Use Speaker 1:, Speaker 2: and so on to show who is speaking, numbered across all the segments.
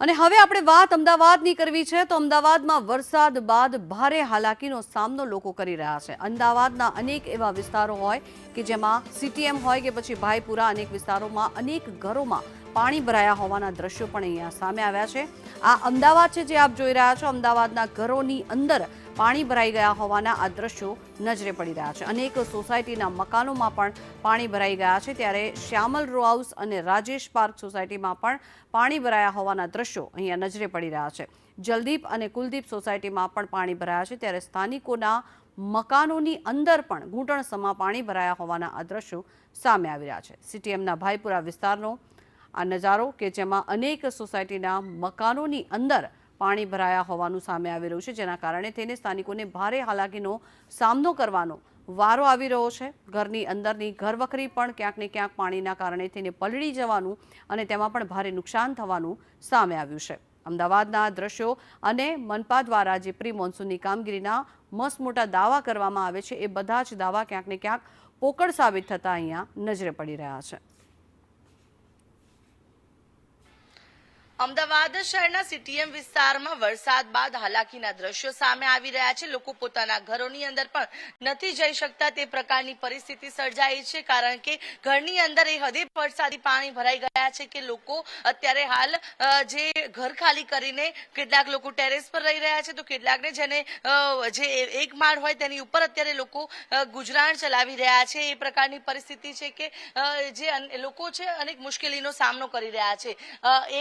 Speaker 1: અને હવે આપણે વાત અમદાવાદની કરવી છે તો અમદાવાદમાં વરસાદ બાદ ભારે હાલાકીનો સામનો લોકો કરી રહ્યા છે। અમદાવાદના અનેક એવા વિસ્તારો હોય કે જેમાં સીટીએમ હોય કે પછી ભાઈપુરા અનેક વિસ્તારોમાં અનેક ઘરોમાં પાણી ભરાયા હોવાના દ્રશ્યો પણ અહીંયા સામે આવ્યા છે। આ અમદાવાદ છે જે આપ જોઈ રહ્યા છો। અમદાવાદના ઘરોની અંદર પાણી ભરાઈ ગયા હોવાના આ દ્રશ્યો નજરે પડી રહ્યા છે। અનેક સોસાયટીના મકાનોમાં પણ પાણી ભરાઈ ગયા છે। ત્યારે શ્યામલ રો હાઉસ અને રાજેશ પાર્ક સોસાયટીમાં પણ પાણી ભરાયા હોવાના દ્રશ્યો અહીંયા નજરે પડી રહ્યા છે। જલદીપ અને કુલદીપ સોસાયટીમાં પણ પાણી ભરાયા છે। ત્યારે સ્થાનિકોના મકાનોની અંદર પણ ઘૂંટણસમાં પાણી ભરાયા હોવાના આ દ્રશ્યો સામે આવી રહ્યા છે। સીટીએમના ભાઈપુરા વિસ્તારનો આ નજારો કે જેમાં અનેક સોસાયટીના મકાનોની અંદર પાણી ભરાયા હોવાનું સામે આવી રહ્યું છે, જેના કારણે તેને સ્થાનિકોને ભારે હાલાકીનો સામનો કરવાનો વારો આવી રહ્યો છે। ઘરની અંદરની ઘરવખરી પણ ક્યાંક ને ક્યાંક પાણીના કારણે તેને પલળી જવાનું અને તેમાં પણ ભારે નુકસાન થવાનું સામે આવ્યું છે। અમદાવાદના દ્રશ્યો અને મનપા દ્વારા જે પ્રી મોન્સૂનની કામગીરીના મસ્ત મોટા દાવા કરવામાં આવે છે, એ બધા જ દાવા ક્યાંક ને ક્યાંક પોકળ સાબિત થતા અહીંયા નજરે પડી રહ્યા છે।
Speaker 2: અમદાવાદ શહેરના સીટીએમ વિસ્તારમાં વરસાદ બાદ હાલાકીના દ્રશ્યો સામે આવી રહ્યા છે। લોકો પોતાના ઘરોની અંદર પણ નથી જઈ શકતા તે પ્રકારની પરિસ્થિતિ સર્જાઈ છે, કારણ કે ઘરની અંદર એ હદે વરસાદી પાણી ભરાઈ ગયા છે કે લોકો અત્યારે હાલ જે ઘર ખાલી કરીને કેટલાક લોકો ટેરેસ પર રહી રહ્યા છે, તો કેટલાકને જેને જે એક માળ હોય તેની ઉપર અત્યારે લોકો ગુજરાન ચલાવી રહ્યા છે। એ પ્રકારની પરિસ્થિતિ છે કે જે લોકો છે અનેક મુશ્કેલીનો સામનો કરી રહ્યા છે।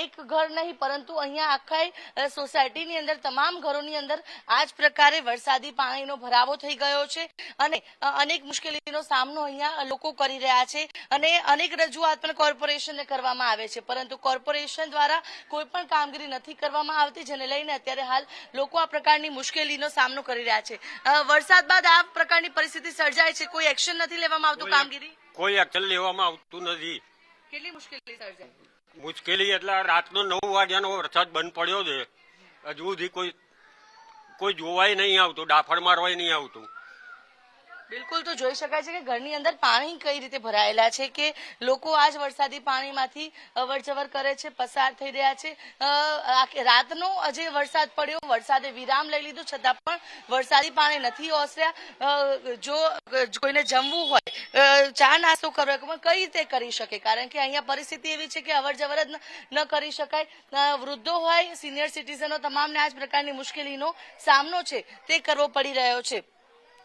Speaker 2: એક ઘર નહીં પરંતુ અહીંયા આખા સોસાયટીની અંદર તમામ ઘરોની અંદર આ જ પ્રકારે વરસાદી પાણીનો ભરાવો થઈ ગયો છે અને અનેક મુશ્કેલીનો સામનો અહીંયા લોકો કરી રહ્યા છે અને અનેક રજૂઆત પણ કોર્પોરેશનને કરવામાં આવે છે, પરંતુ કોર્પોરેશન દ્વારા કોઈ પણ કામગીરી નથી કરવામાં આવતી, જેને લઈને અત્યારે હાલ લોકો આ પ્રકારની મુશ્કેલીનો સામનો કરી રહ્યા છે। વરસાદ બાદ આ પ્રકારની પરિસ્થિતિ સર્જાય છે, કોઈ એક્શન નથી લેવામાં આવતું, કામગીરી
Speaker 3: કોઈ એક્શન લેવામાં આવતું નથી।
Speaker 2: કેટલી મુશ્કેલી સર્જાય?
Speaker 3: મુશ્કેલી એટલે રાતનો 9 વાગ્યાનો વરસાદ બંધ પડ્યો છે, હજુ સુધી કોઈ જોવાય નહીં આવતું, ડાફડ મારવાય નહીં આવતું।
Speaker 2: બિલકુલ, તો જોઈ શકાય છે કે ઘરની અંદર પાણી કઈ રીતે ભરાયેલા છે કે લોકો આ જ વરસાદી પાણીમાંથી અવરજવર કરે છે, પસાર થઈ રહ્યા છે। રાતનો જે વરસાદ પડ્યો, વરસાદે વિરામ લઈ લીધું, છતાં પણ વરસાદી પાણી નથી ઓસર્યા। જો કોઈને જમવું હોય, ચા નાસ્તો કરવો હોય, પણ કઈ રીતે કરી શકે, કારણ કે અહીંયા પરિસ્થિતિ એવી છે કે અવરજવર જ ન કરી શકાય। વૃદ્ધો હોય, સિનિયર સિટીઝનો, તમામને આ જ પ્રકારની મુશ્કેલીનો સામનો છે તે કરવો પડી રહ્યો છે।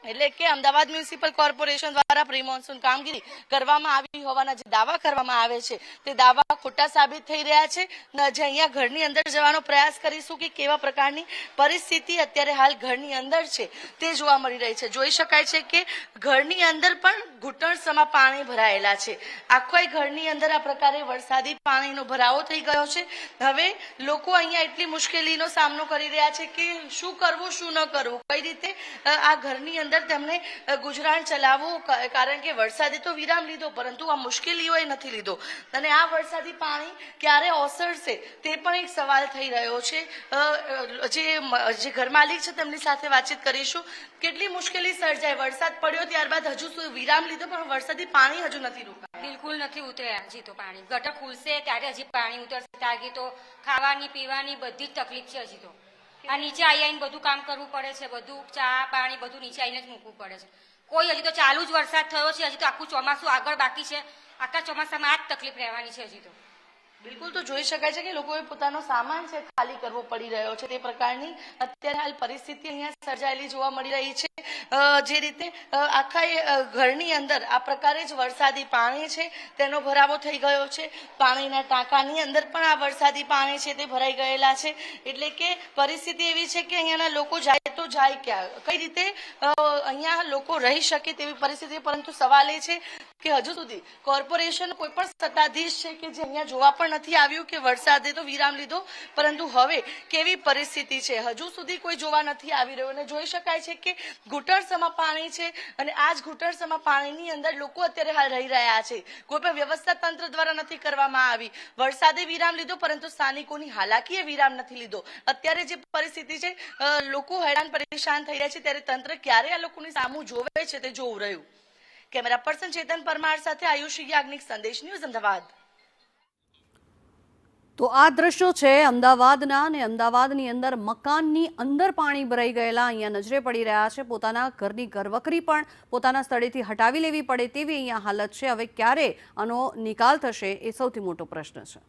Speaker 2: એટલે કે અમદાવાદ મ્યુનિસિપલ કોર્પોરેશન દ્વારા પ્રી મોન્સૂન કામગીરી કરવામાં આવી હોવાના જે દાવા કરવામાં આવે છે તે દાવા ખોટા સાબિત થઈ રહ્યા છે। જે અહીંયા ઘરની અંદર જવાનો પ્રયાસ કરીશું કે કેવા પ્રકારની પરિસ્થિતિ અત્યારે હાલ ઘરની અંદર છે તે જોવા મળી રહી છે। જોઈ શકાય છે કે ઘરની અંદર પણ ઘૂંટણસમાં પાણી ભરાયેલા છે। આખો ઘરની અંદર આ પ્રકારે વરસાદી પાણીનો ભરાવો થઈ ગયો છે। હવે લોકો અહીંયા એટલી મુશ્કેલીનો સામનો કરી રહ્યા છે કે શું કરવું શું ન કરવું, કઈ રીતે આ ઘરની અંદર તેમને ગુજરાન ચલાવવું, કારણ કે વરસાદે તો વિરામ લીધો પરંતુ આ મુશ્કેલીઓએ નથી લીધો અને આ વરસાદી પાણી ક્યારે ઓસરશે તે પણ એક સવાલ થઈ રહ્યો છે। જે ઘર માલિક છે તેમની સાથે વાતચીત કરીશું। કેટલી મુશ્કેલી સર્જાય? વરસાદ પડ્યો ત્યારબાદ હજુ વિરામ લીધો પણ વરસાદી પાણી હજુ નથી રોકાયું?
Speaker 4: બિલકુલ નથી ઉતર્યા હજી તો પાણી। ગટર ખુલશે ત્યારે હજી પાણી ઉતરશે, તાકી તો ખાવાની પીવાની બધી જ તકલીફ છે હજી તો। આ નીચે આવીને બધું કામ કરવું પડે છે, બધું ચા પાણી બધું નીચે આવીને જ મૂકવું પડે છે। કોઈ હજી તો ચાલુ જ વરસાદ થયો છે, હજી તો આખું ચોમાસું આગળ બાકી છે। આખા ચોમાસામાં આ જ તકલીફ રહેવાની છે હજી તો।
Speaker 2: બિલકુલ, તો જોઈ શકાય છે કે લોકોએ પોતાનો સામાન છે ખાલી કરવો પડી રહ્યો છે, તે પ્રકારની અત્યારે હાલ પરિસ્થિતિ અહીંયા સર્જાયેલી જોવા મળી રહી છે। જે રીતે આખા ઘરની અંદર આ પ્રકારે જ વરસાદી પાણી છે તેનો ભરાવો થઈ ગયો છે। પાણીના ટાંકાની અંદર પણ આ વરસાદી પાણી છે તે ભરાઈ ગયેલા છે। એટલે કે પરિસ્થિતિ એવી છે કે અહીંયાના લોકો જાય તો જાય ક્યાં, કઈ રીતે અહીંયા લોકો રહી શકે તેવી પરિસ્થિતિ, પરંતુ સવાલ એ છે કે હજુ સુધી કોર્પોરેશન કોઈ પણ સત્તાધીશ છે કે જે અહીંયા જોવા પણ નથી આવ્યું કે વરસાદે તો વિરામ લીધો, પરંતુ હવે કેવી પરિસ્થિતિ છે હજુ સુધી કોઈ જોવા નથી આવી રહ્યું। અને જોઈ શકાય છે કે ઘૂંટણસમાં પાણી છે અને આ જ ઘૂંટણસમાં પાણીની અંદર લોકો અત્યારે હાલ રહી રહ્યા છે। કોઈ પણ વ્યવસ્થા તંત્ર દ્વારા નથી કરવામાં આવી। વરસાદે વિરામ લીધો પરંતુ સ્થાનિકોની હાલાકીએ વિરામ નથી લીધો। અત્યારે જે પરિસ્થિતિ છે, લોકો હેરાન પરેશાન થઈ રહ્યા છે, ત્યારે તંત્ર ક્યારે આ લોકોની સામું જોવે છે તે જોવું રહ્યું। કેમેરા પર્સન ચેતન પરમાર સાથે આયુષી યાજ્ઞિક, સંદેશ ન્યૂઝ, અમદાવાદ।
Speaker 1: તો આ દ્રશ્યો છે અમદાવાદના, અને અમદાવાદની અંદર મકાનની અંદર પાણી ભરાઈ ગયેલા અહીંયા નજરે પડી રહ્યા છે. પોતાના ઘરની ઘરવખરી પણ પોતાના સ્થળેથી હટાવી લેવી પડે તેવી અહીંયા હાલત છે. હવે ક્યારે આનો નિકાલ થશે એ સૌથી મોટો પ્રશ્ન છે.